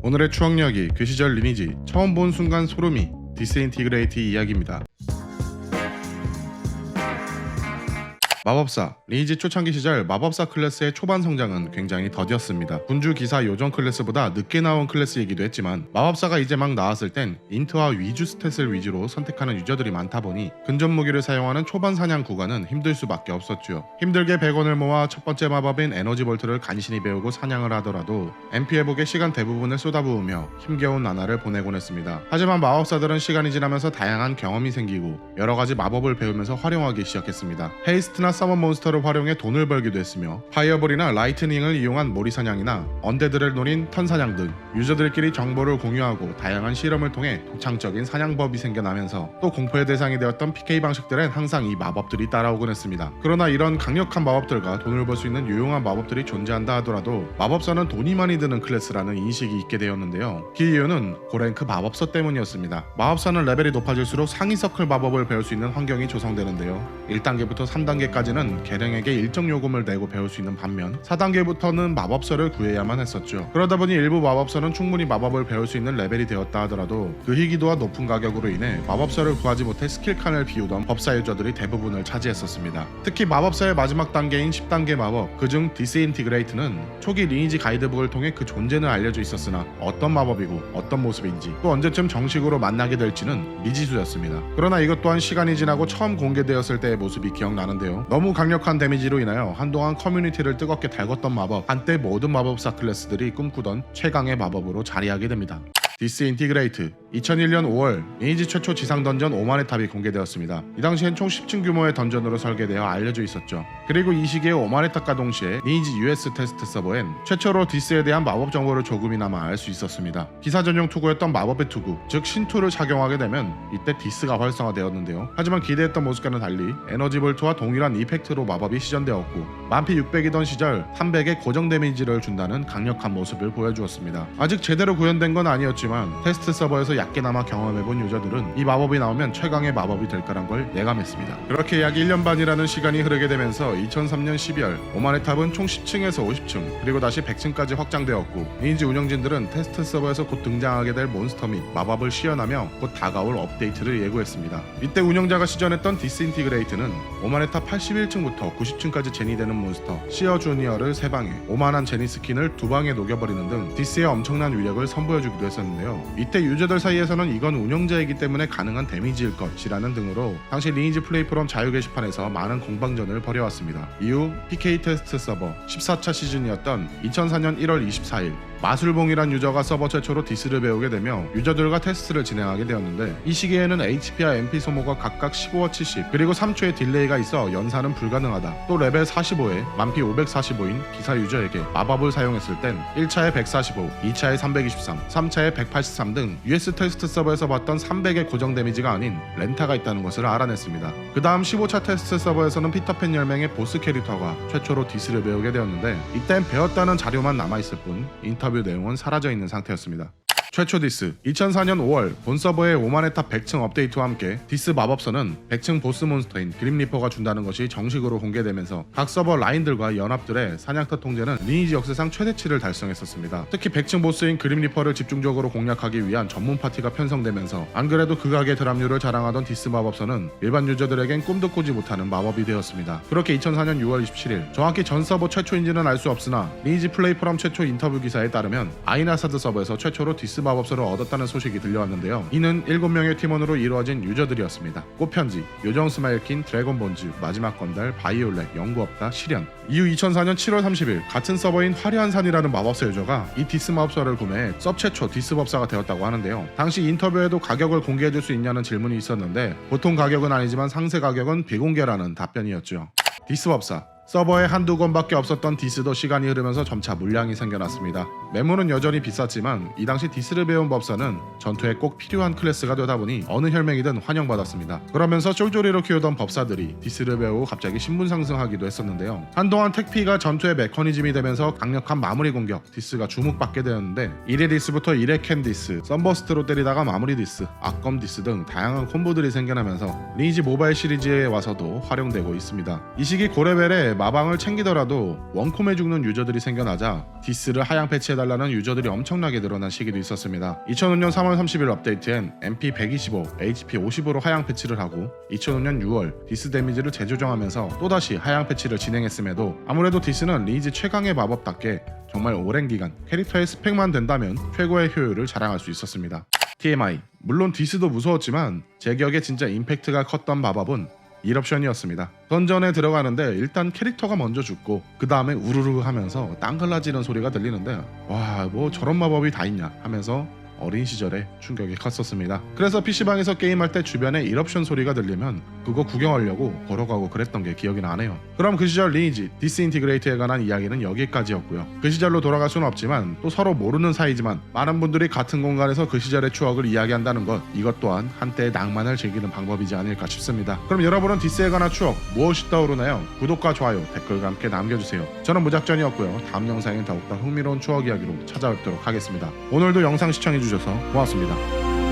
오늘의 추억 이야기, 그 시절 리니지 처음 본 순간 소름이 디스인티그레이트 이야기입니다. 마법사, 리니지 초창기 시절 마법사 클래스의 초반 성장은 굉장히 더디었습니다. 군주, 기사, 요정 클래스보다 늦게 나온 클래스이기도 했지만 마법사가 이제 막 나왔을 땐 인트와 위주 스탯을 위주로 선택하는 유저들이 많다 보니 근접 무기를 사용하는 초반 사냥 구간은 힘들 수밖에 없었죠. 힘들게 100원을 모아 첫 번째 마법인 에너지 볼트를 간신히 배우고 사냥을 하더라도 MP 회복에 시간 대부분을 쏟아부으며 힘겨운 나날을 보내곤 했습니다. 하지만 마법사들은 시간이 지나면서 다양한 경험이 생기고 여러가지 마법을 배우면서 활용하기 시작했습니다. 헤이스트나 서먼 몬스터를 활용해 돈을 벌기도 했으며 파이어볼이나 라이트닝을 이용한 모리 사냥이나 언데드를 노린 턴 사냥 등 유저들끼리 정보를 공유하고 다양한 실험을 통해 독창적인 사냥법이 생겨나면서 또 공포의 대상이 되었던 PK 방식들엔 항상 이 마법들이 따라오곤 했습니다. 그러나 이런 강력한 마법들과 돈을 벌 수 있는 유용한 마법들이 존재한다 하더라도 마법사는 돈이 많이 드는 클래스라는 인식이 있게 되었는데요. 그 이유는 고랭크 마법사 때문이었습니다. 마법사는 레벨이 높아질수록 상위 서클 마법을 배울 수 있는 환경이 조성되는데요. 1단계부터 3단계까지는 계랭에게 일정 요금을 내고 배울 수 있는 반면 4단계부터는 마법서를 구해야만 했었죠. 그러다 보니 일부 마법서는 충분히 마법을 배울 수 있는 레벨이 되었다 하더라도 그 희귀도와 높은 가격으로 인해 마법서를 구하지 못해 스킬칸을 비우던 법사 유저들이 대부분을 차지했었습니다. 특히 마법사의 마지막 단계인 10단계 마법, 그중 디스인티그레이트는 초기 리니지 가이드북을 통해 그 존재는 알려져 있었으나 어떤 마법이고 어떤 모습인지 또 언제쯤 정식으로 만나게 될지는 미지수였습니다. 그러나 이것 또한 시간이 지나고 처음 공개되었을 때의 모습이 기억나는데요. 너무 강력한 데미지로 인하여 한동안 커뮤니티를 뜨겁게 달궜던 마법, 한때 모든 마법사 클래스들이 꿈꾸던 최강의 마법으로 자리하게 됩니다. 디스인티그레이트 2001년 5월 리니지 최초 지상 던전 오만의 탑이 공개되었습니다. 이 당시엔 총 10층 규모의 던전으로 설계되어 알려져 있었죠. 그리고 이 시기에 오만의 탑과 동시에 리니지 US 테스트 서버엔 최초로 디스에 대한 마법 정보를 조금이나마 알 수 있었습니다. 기사 전용 투구였던 마법의 투구, 즉 신투를 착용하게 되면 이때 디스가 활성화되었는데요. 하지만 기대했던 모습과는 달리 에너지 볼트와 동일한 이펙트로 마법이 시전되었고 만피 600이던 시절 300의 고정 데미지를 준다는 강력한 모습을 보여주었습니다. 아직 제대로 구현된 건 아니었지만 테스트 서버에서 얕게나마 경험해본 유저들은 이 마법이 나오면 최강의 마법이 될 거란 걸 예감했습니다. 그렇게 약 1년 반이라는 시간이 흐르게 되면서 2003년 12월 오만의 탑은 총 10층에서 50층 그리고 다시 100층까지 확장되었고 리니지 운영진들은 테스트 서버에서 곧 등장하게 될 몬스터 및 마법을 시연하며 곧 다가올 업데이트를 예고했습니다. 이때 운영자가 시전했던 디스인티그레이트는 오만의 탑 81층부터 90층까지 제니되는 몬스터 시어 주니어를 3방에 오만한 제니 스킨을 2방에 녹여버리는 등 디스의 엄청난 위력을 선보여주기도 했었는데요. 이때 유저들 사이에서는 이건 운영자이기 때문에 가능한 데미지일 것이라는 등으로 당시 리니지 플레이 프롬 자유 게시판에서 많은 공방전을 벌여왔습니다. 이후 PK 테스트 서버 14차 시즌이었던 2004년 1월 24일 마술봉이란 유저가 서버 최초로 디스를 배우게 되며 유저들과 테스트를 진행하게 되었는데 이 시기에는 HP와 MP 소모가 각각 15와 70 그리고 3초의 딜레이가 있어 연사는 불가능하다. 또 레벨 45에 만피 545인 기사 유저에게 마법을 사용했을 땐 1차에 145, 2차에 323, 3차에 183 등 US 테스트 서버에서 봤던 300의 고정 데미지가 아닌 렌타가 있다는 것을 알아냈습니다. 그 다음 15차 테스트 서버에서는 피터팬 10명의 보스 캐릭터가 최초로 디스를 배우게 되었는데 이땐 배웠다는 자료만 남아있을 뿐 인터뷰 내용은 사라져 있는 상태였습니다. 최초 디스 2004년 5월 본 서버의 오만의 탑 100층 업데이트와 함께 디스 마법서는 100층 보스 몬스터인 그림 리퍼가 준다는 것이 정식으로 공개되면서 각 서버 라인들과 연합들의 사냥터 통제는 리니지 역사상 최대치를 달성했었습니다. 특히 100층 보스인 그림 리퍼를 집중적으로 공략하기 위한 전문 파티가 편성되면서 안 그래도 극악의 드랍률을 자랑하던 디스 마법서는 일반 유저들에겐 꿈도 꾸지 못하는 마법이 되었습니다. 그렇게 2004년 6월 27일 정확히 전 서버 최초인지는 알 수 없으나 리니지 플레이 프롬 최초 인터뷰 기사에 따르면 아이나사드 서버에서 최초로 디스 마법서를 얻었다는 소식이 들려왔는데요. 이는 7명의 팀원으로 이루어진 유저들이었습니다. 꽃편지, 요정 스마일킨, 드래곤본즈, 마지막 건달, 바이올렛, 연구 없다, 시련. 이후 2004년 7월 30일 같은 서버인 화려한 산이라는 마법사 유저가 이 디스 마법서를 구매해 섭 최초 디스 법사가 되었다고 하는데요. 당시 인터뷰에도 가격을 공개해줄 수 있냐는 질문이 있었는데 보통 가격은 아니지만 상세 가격은 비공개라는 답변이었죠. 디스 법사 서버에 한두 권밖에 없었던 디스도 시간이 흐르면서 점차 물량이 생겨났습니다. 매물은 여전히 비쌌지만 이 당시 디스를 배운 법사는 전투에 꼭 필요한 클래스가 되다 보니 어느 혈맹이든 환영받았습니다. 그러면서 쫄쫄이로 키우던 법사들이 디스를 배우고 갑자기 신분 상승하기도 했었는데요. 한동안 택피가 전투의 메커니즘이 되면서 강력한 마무리 공격 디스가 주목받게 되었는데 1회 디스부터 1회 캔 디스, 썬버스트로 때리다가 마무리 디스, 악검 디스 등 다양한 콤보들이 생겨나면서 리니지 모바일 시리즈에 와서도 활용되고 있습니다. 이 시기 고레벨에 마방을 챙기더라도 원콤에 죽는 유저들이 생겨나자 디스를 하향 패치해달라는 유저들이 엄청나게 늘어난 시기도 있었습니다. 2005년 3월 30일 업데이트엔 MP 125, HP 50으로 하향 패치를 하고 2005년 6월 디스 데미지를 재조정하면서 또다시 하향 패치를 진행했음에도 아무래도 디스는 리니지 최강의 마법답게 정말 오랜 기간 캐릭터의 스펙만 된다면 최고의 효율을 자랑할 수 있었습니다. TMI, 물론 디스도 무서웠지만 제 기억에 진짜 임팩트가 컸던 마법은 1옵션이었습니다. 던전에 들어가는데 일단 캐릭터가 먼저 죽고 그 다음에 우르르 하면서 땅글라지는 소리가 들리는데 와, 뭐 저런 마법이 다 있냐 하면서 어린 시절에 충격이 컸었습니다. 그래서 PC방에서 게임할 때 주변에 1옵션 소리가 들리면 그거 구경하려고 걸어가고 그랬던 게 기억이 나네요. 그럼 그 시절 리니지, 디스인티그레이트에 관한 이야기는 여기까지였고요. 그 시절로 돌아갈 수는 없지만 또 서로 모르는 사이지만 많은 분들이 같은 공간에서 그 시절의 추억을 이야기한다는 것, 이것 또한 한때의 낭만을 즐기는 방법이지 않을까 싶습니다. 그럼 여러분은 디스에 관한 추억 무엇이 떠오르나요? 구독과 좋아요, 댓글과 함께 남겨주세요. 저는 무작전이었고요. 다음 영상엔 더욱더 흥미로운 추억 이야기로 찾아뵙도록 하겠습니다. 오늘도 영상 시청해주셔서 고맙습니다.